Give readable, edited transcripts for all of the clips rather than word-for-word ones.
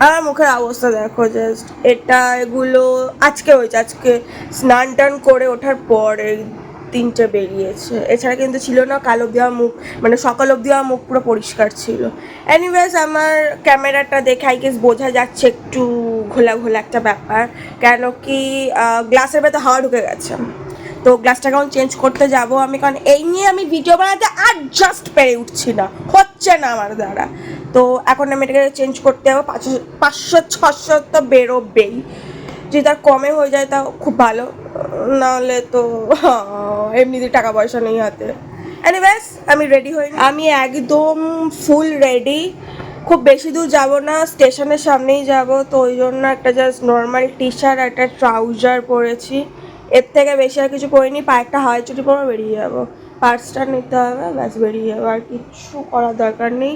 আমার মুখের অবস্থা দেখো জাস্ট, এটা এগুলো আজকে হয়েছে, আজকে স্নান টান করে ওঠার পরে তিনটে বেরিয়েছে, এছাড়া কিন্তু ছিল না। কাল অব্দি আমার মুখ, মানে সকাল অব্দি আমার মুখ পুরো পরিষ্কার ছিল। এনিওয়েজ আমার ক্যামেরাটা দেখে আই গেস বোঝা যাচ্ছে একটু ঘোলা ঘোলা একটা ব্যাপার, কেন কি গ্লাসের ভেতর হাওয়া ঢুকে গেছে। তো গ্লাসটা এখন চেঞ্জ করতে যাব আমি, কারণ এই নিয়ে আমি ভিডিও বানাতে আর জাস্ট পেরে উঠছি না, হচ্ছে না আমার দ্বারা। তো এখন আমি এটাকে চেঞ্জ করতে যাবো, 500-600 তো বেরোবেই, যদি তার কমে হয়ে যায় তাও খুব ভালো, নাহলে তো এমনিতে টাকা পয়সা নেই হাতে। এনিওয়েজ আমি রেডি হই, আমি একদম ফুল রেডি, খুব বেশি দূর যাব না, স্টেশনের সামনেই যাব। তো ওই জন্য একটা জাস্ট নর্মাল টি শার্ট, একটা ট্রাউজার পরেছি, এর থেকে বেশি আর কিছু পরিনি। পায়ে একটা হাওয়াই চটি পরে বেরিয়ে যাবো, পার্সটা নিতে হবে, ব্যাস বেরিয়ে যাবো, আর কিচ্ছু করার দরকার নেই।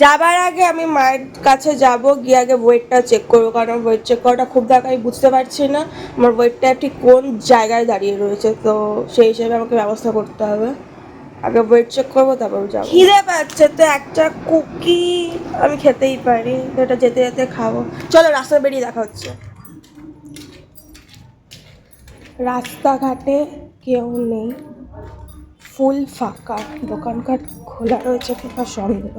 যাবার আগে আমি মায়ের কাছে যাব, গিয়ে আগে ওয়েটটা চেক করবো, কারণ ওয়েট চেক করাটা খুব দরকার। আমি বুঝতে পারছি না আমার ওয়েটটা ঠিক কোন জায়গায় দাঁড়িয়ে রয়েছে, তো সেই হিসেবে আমাকে ব্যবস্থা করতে হবে। আগে ওয়েট চেক করবো, তারপর যাবো। খিদে পাচ্ছে তো, একটা কুকি আমি খেতেই পারি, তো এটা যেতে যেতে খাবো। চলো রাস্তায় বেরিয়ে দেখা হচ্ছে। রাস্তাঘাটে কেউ নেই, ফুল ফাঁকা, দোকানঘাট খোলা রয়েছে কিনা সন্দেহ,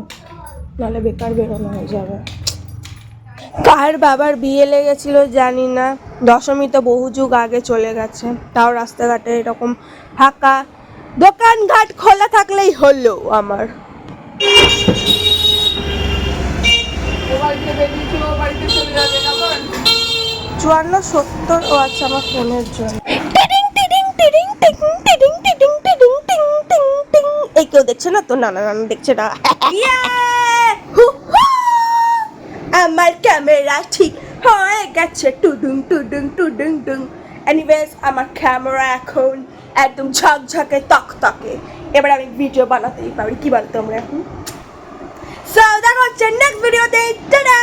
নাহলে বেকার বেরোনো হয়ে যাবে। কার বাবার বিয়ে লেগেছিল জানি না, দশমী তো বহু যুগ আগে চলে গেছে, তাও রাস্তাঘাটে এরকম ফাঁকা, দোকানঘাট খোলা থাকলেই হলো আমার। 54-70, ও আচ্ছা আমার ফোনের জন্য। এই কেউ দেখছে না তো? না না না, দেখছে না। আমার ক্যামেরা ঠিক হয়ে গেছে, টুডুং টুডুং টুডুং টুং। এনিওয়েজ আমার ক্যামেরা এখন একদম ঝকঝকে তকতকে, এবার আমি ভিডিও বানাতেই পারি, কি বলতো আমরা এখন। সো দেখা হচ্ছে নেক্সট ভিডিওতে, টাটা।